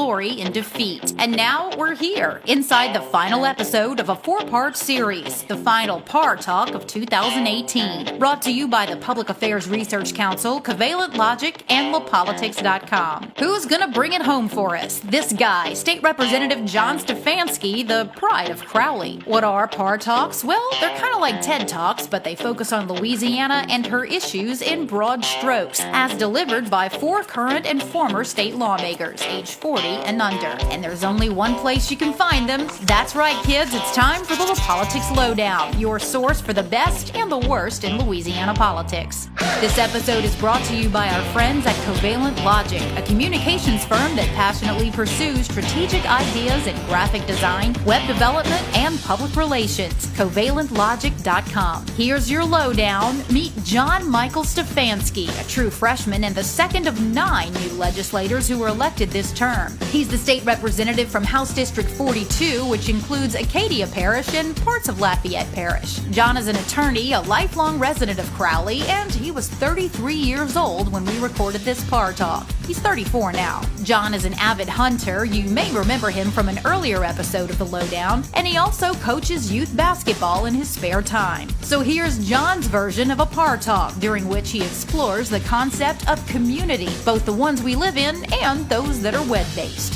glory in defeat. And now we're here, inside the final episode of a 4-part series, the final Par Talk of 2018. Brought to you by the Public Affairs Research Council, Covalent Logic, and LaPolitics.com. Who's gonna bring it home for us? This guy, State Representative John Stefanski, the pride of Crowley. What are Par Talks? Well, they're kind of like TED Talks, but they focus on Louisiana and her issues in broad strokes, as delivered by 4 current and former state lawmakers, age 40 and under. And there's only one place you can find them. That's right, kids, it's time for the LaPolitics Lowdown, your source for the best and the worst in Louisiana politics. This episode is brought to you by our friends at Covalent Logic, a communications firm that passionately pursues strategic ideas in graphic design, web development, and public relations. CovalentLogic.com. Here's your lowdown. Meet John Michael Stefanski, a true freshman and the second of 9 new legislators who were elected this term. He's the state representative from House District 42, which includes Acadia Parish and parts of Lafayette Parish. John is an attorney, a lifelong resident of Crowley, and he was 33 years old when we recorded this Par Talk. He's 34 now. John is an avid hunter. You may remember him from an earlier episode of The Lowdown, and he also coaches youth basketball in his spare time. So here's John's version of a Par Talk, during which he explores the concept of community, both the ones we live in and those that are web-based.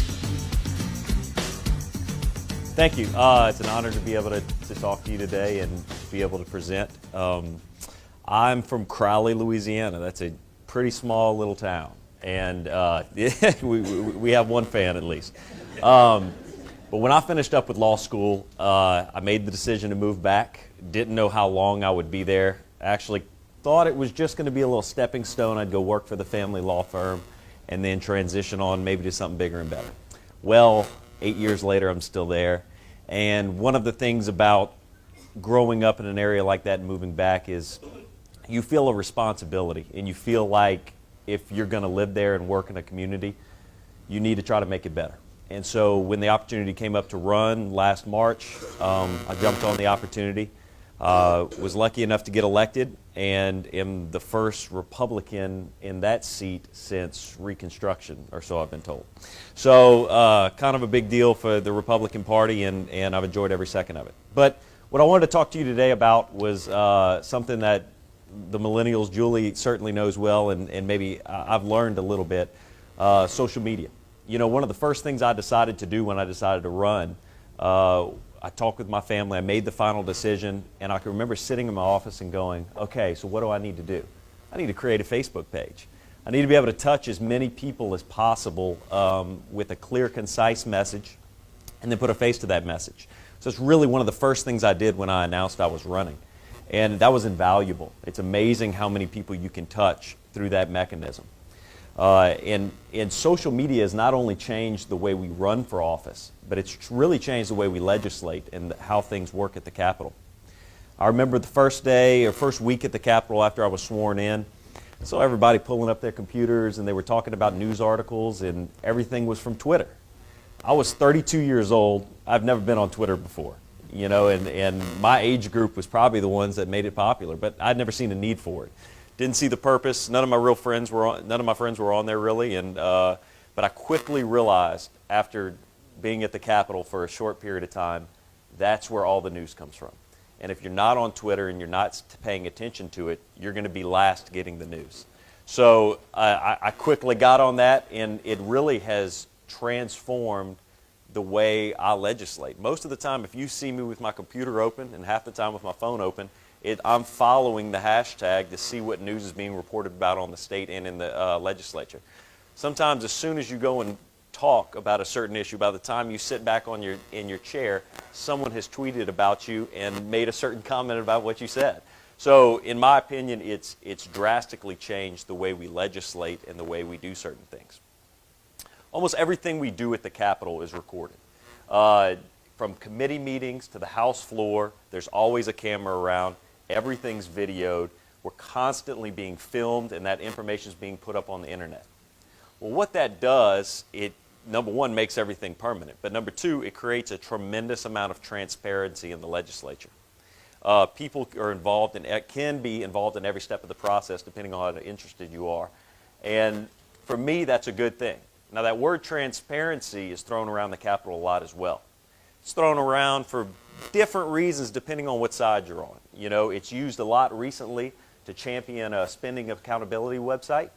Thank you. It's an honor to be able to talk to you today and be able to present. I'm from Crowley, Louisiana. That's a pretty small little town, and we have one fan at least. But when I finished up with law school, I made the decision to move back. Didn't know how long I would be there. Actually thought it was just going to be a little stepping stone. I'd go work for the family law firm and then transition on maybe to something bigger and better. Well, 8 years later, I'm still there. And one of the things about growing up in an area like that and moving back is you feel a responsibility, and you feel like if you're going to live there and work in a community, you need to try to make it better. And so when the opportunity came up to run last March, I jumped on the opportunity, was lucky enough to get elected, and am the first Republican in that seat since Reconstruction, or so I've been told. So kind of a big deal for the Republican Party, and I've enjoyed every second of it. But what I wanted to talk to you today about was something that the millennials, Julie certainly knows well, and maybe I've learned a little bit, social media. You know, one of the first things I decided to do when I decided to run, I talked with my family, I made the final decision, and I can remember sitting in my office and going, okay, so what do I need to do? I need to create a Facebook page. I need to be able to touch as many people as possible with a clear, concise message, and then put a face to that message. So it's really one of the first things I did when I announced I was running. And that was invaluable. It's amazing how many people you can touch through that mechanism. And social media has not only changed the way we run for office, but it's really changed the way we legislate and how things work at the Capitol. I remember the first day or first week at the Capitol after I was sworn in, I saw everybody pulling up their computers and they were talking about news articles, and everything was from Twitter. I was 32 years old. I've never been on Twitter before. You know, and my age group was probably the ones that made it popular, but I'd never seen a need for it. Didn't see the purpose. None of my friends were on there really, and but I quickly realized after being at the Capitol for a short period of time, that's where all the news comes from. And if you're not on Twitter and you're not paying attention to it, you're going to be last getting the news. So I quickly got on that, and it really has transformed the way I legislate. Most of the time, if you see me with my computer open, and half the time with my phone open, I'm following the hashtag to see what news is being reported about on the state and in the legislature. Sometimes as soon as you go and talk about a certain issue, by the time you sit back in your chair, someone has tweeted about you and made a certain comment about what you said. So in my opinion, it's drastically changed the way we legislate and the way we do certain things. Almost everything we do at the Capitol is recorded. From committee meetings to the House floor, there's always a camera around. Everything's videoed. We're constantly being filmed, and that information is being put up on the internet. Well, what that does, it, number one, makes everything permanent. But number two, it creates a tremendous amount of transparency in the legislature. People are involved and can be involved in every step of the process, depending on how interested you are. And for me, that's a good thing. Now that word transparency is thrown around the Capitol a lot as well. It's thrown around for different reasons depending on what side you're on. You know, it's used a lot recently to champion a spending accountability website.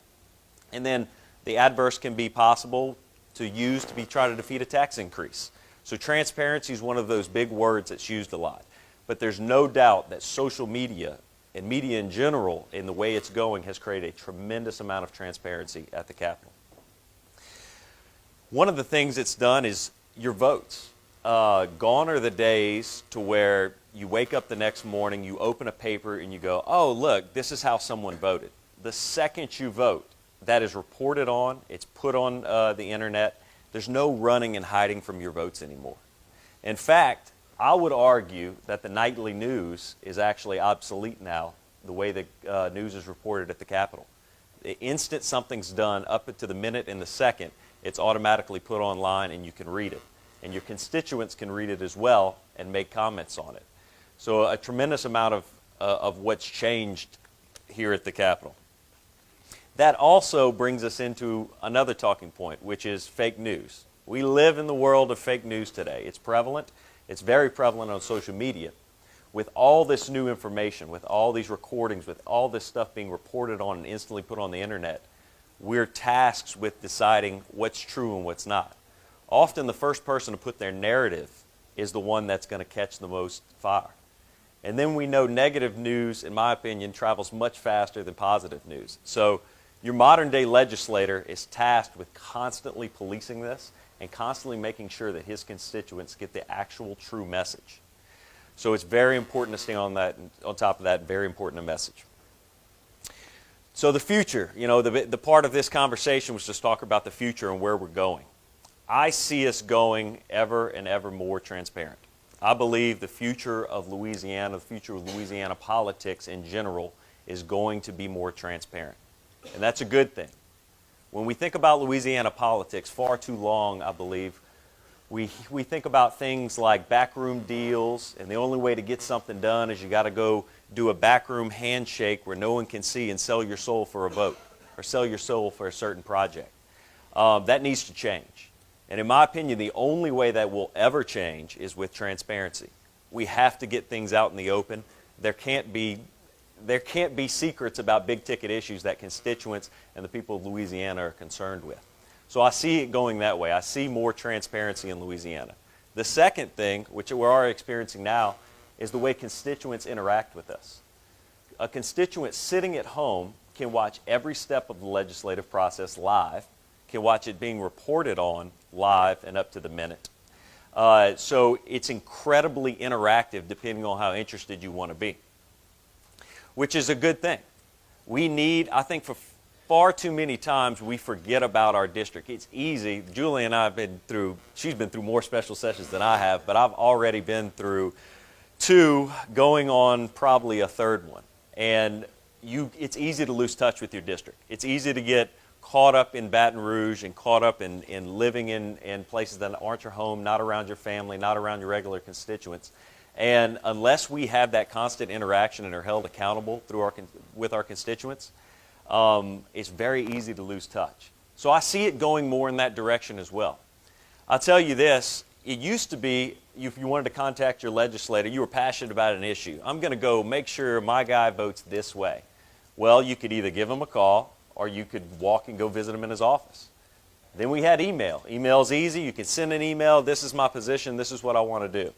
And then the adverse can be possible to use to try to defeat a tax increase. So transparency is one of those big words that's used a lot. But there's no doubt that social media and media in general, in the way it's going, has created a tremendous amount of transparency at the Capitol. One of the things it's done is your votes. Gone are the days to where you wake up the next morning, you open a paper, and you go, oh, look, this is how someone voted. The second you vote, that is reported on, it's put on the internet. There's no running and hiding from your votes anymore. In fact, I would argue that the nightly news is actually obsolete now, the way the news is reported at the Capitol. The instant something's done, up to the minute and the second, it's automatically put online and you can read it. And your constituents can read it as well and make comments on it. So a tremendous amount of what's changed here at the Capitol. That also brings us into another talking point, which is fake news. We live in the world of fake news today. It's prevalent. It's very prevalent on social media. With all this new information, with all these recordings, with all this stuff being reported on and instantly put on the internet, we're tasked with deciding what's true and what's not. Often the first person to put their narrative is the one that's going to catch the most fire. And then we know negative news, in my opinion, travels much faster than positive news. So your modern day legislator is tasked with constantly policing this and constantly making sure that his constituents get the actual true message. So it's very important to stay on top of that, very important a message. So the future, you know, the part of this conversation was just talk about the future and where we're going. I see us going ever and ever more transparent. I believe the future of Louisiana, the future of Louisiana politics in general, is going to be more transparent. And that's a good thing. When we think about Louisiana politics, far too long, I believe, we think about things like backroom deals, and the only way to get something done is you got to go do a backroom handshake where no one can see and sell your soul for a vote or sell your soul for a certain project. That needs to change. And in my opinion, the only way that will ever change is with transparency. We have to get things out in the open. There can't be secrets about big ticket issues that constituents and the people of Louisiana are concerned with. So I see it going that way. I see more transparency in Louisiana. The second thing, which we're already experiencing now, is the way constituents interact with us. A constituent sitting at home can watch every step of the legislative process live, can watch it being reported on live and up to the minute. So it's incredibly interactive depending on how interested you want to be, which is a good thing. We need, I think for far too many times we forget about our district. It's easy. Julie and I have been through, she's been through more special sessions than I have, but I've already been through 2, going on probably a third one. And it's easy to lose touch with your district. It's easy to get caught up in Baton Rouge and caught up in living in places that aren't your home, not around your family, not around your regular constituents. And unless we have that constant interaction and are held accountable with our constituents, it's very easy to lose touch. So I see it going more in that direction as well. I'll tell you this, it used to be if you wanted to contact your legislator, you were passionate about an issue. I'm going to go make sure my guy votes this way. Well, you could either give him a call or you could walk and go visit him in his office. Then we had email. Email's easy. You can send an email. This is my position. This is what I want to do.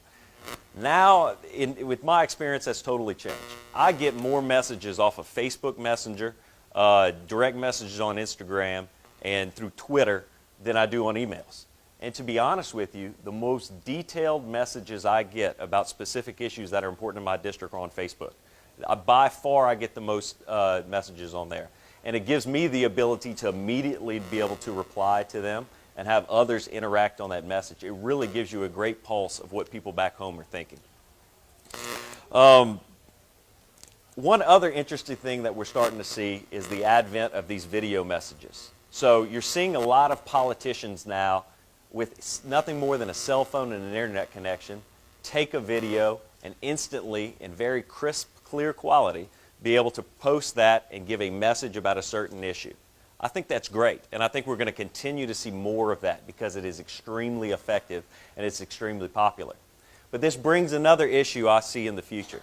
Now, with my experience, that's totally changed. I get more messages off of Facebook Messenger, direct messages on Instagram, and through Twitter than I do on emails. And to be honest with you, the most detailed messages I get about specific issues that are important in my district are on Facebook. By far, I get the most messages on there. And it gives me the ability to immediately be able to reply to them and have others interact on that message. It really gives you a great pulse of what people back home are thinking. One other interesting thing that we're starting to see is the advent of these video messages. So you're seeing a lot of politicians now with nothing more than a cell phone and an internet connection take a video and instantly, in very crisp, clear quality, be able to post that and give a message about a certain issue. I think that's great, and I think we're going to continue to see more of that because it is extremely effective and it's extremely popular. But this brings another issue I see in the future.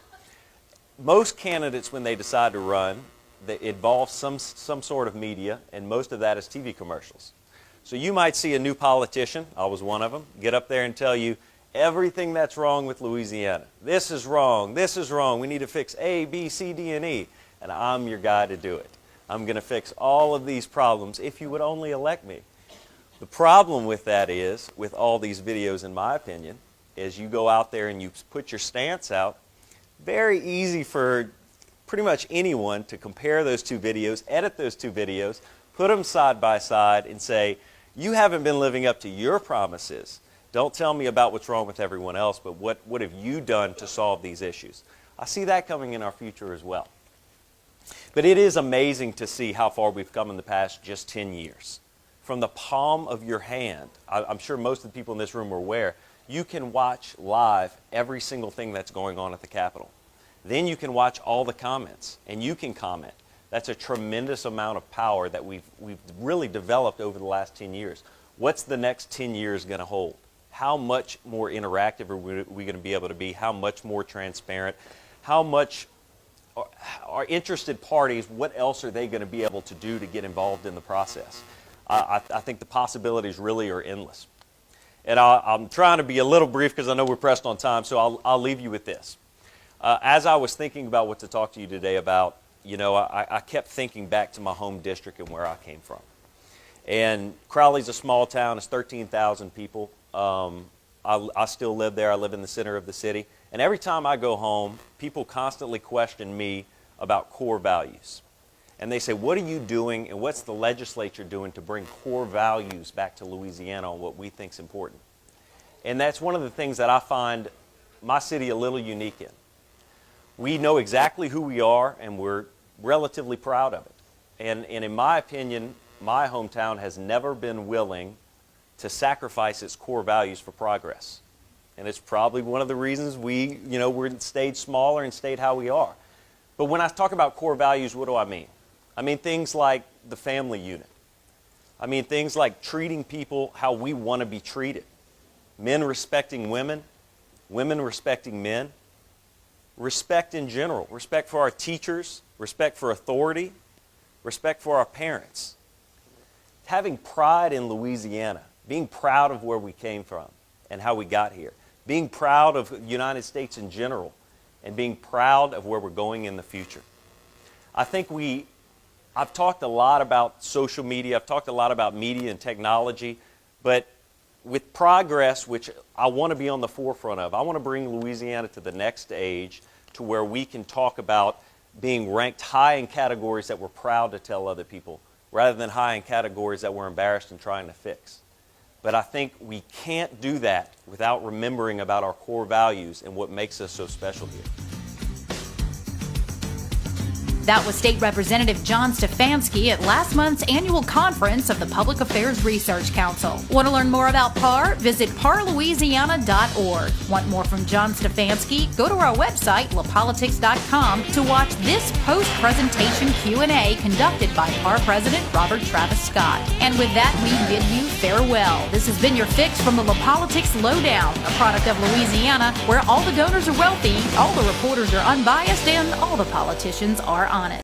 Most candidates, when they decide to run, they involve some sort of media, and most of that is TV commercials. So you might see a new politician, I was one of them, get up there and tell you everything that's wrong with Louisiana. This is wrong, we need to fix A, B, C, D, and E, and I'm your guy to do it. I'm going to fix all of these problems if you would only elect me. The problem with that is, with all these videos, in my opinion, is you go out there and you put your stance out. Very easy for pretty much anyone to compare those two videos, edit those two videos, put them side by side and say, you haven't been living up to your promises. Don't tell me about what's wrong with everyone else, but what have you done to solve these issues? I see that coming in our future as well. But it is amazing to see how far we've come in the past just 10 years. From the palm of your hand, I'm sure most of the people in this room are aware, you can watch live every single thing that's going on at the Capitol. Then you can watch all the comments, and you can comment. That's a tremendous amount of power that we've really developed over the last 10 years. What's the next 10 years going to hold? How much more interactive are we going to be able to be? How much more transparent? How much are interested parties, what else are they going to be able to do to get involved in the process? I think the possibilities really are endless. And I'm trying to be a little brief because I know we're pressed on time, so I'll leave you with this. As I was thinking about what to talk to you today about, I kept thinking back to my home district and where I came from. And Crowley's a small town. It's 13,000 people. I still live there. I live in the center of the city. And every time I go home, people constantly question me about core values. And they say, what are you doing and what's the legislature doing to bring core values back to Louisiana on what we think is important? And that's one of the things that I find my city a little unique in. We know exactly who we are and we're relatively proud of it. And in my opinion, my hometown has never been willing to sacrifice its core values for progress. And it's probably one of the reasons we're stayed smaller and stayed how we are. But when I talk about core values, what do I mean? I mean things like the family unit. I mean things like treating people how we want to be treated. Men respecting women, women respecting men. Respect in general. Respect for our teachers, respect for authority, respect for our parents. Having pride in Louisiana, being proud of where we came from and how we got here. Being proud of the United States in general and being proud of where we're going in the future. I think I've talked a lot about social media, I've talked a lot about media and technology, but with progress, which I want to be on the forefront of, I want to bring Louisiana to the next stage to where we can talk about being ranked high in categories that we're proud to tell other people, rather than high in categories that we're embarrassed and trying to fix. But I think we can't do that without remembering about our core values and what makes us so special here. That was State Representative John Stefanski at last month's annual conference of the Public Affairs Research Council. Want to learn more about PAR? Visit parlouisiana.org. Want more from John Stefanski? Go to our website, lapolitics.com, to watch this post-presentation Q&A conducted by PAR President Robert Travis Scott. And with that, we bid you farewell. This has been your fix from the La Politics Lowdown, a product of Louisiana, where all the donors are wealthy, all the reporters are unbiased, and all the politicians are honest.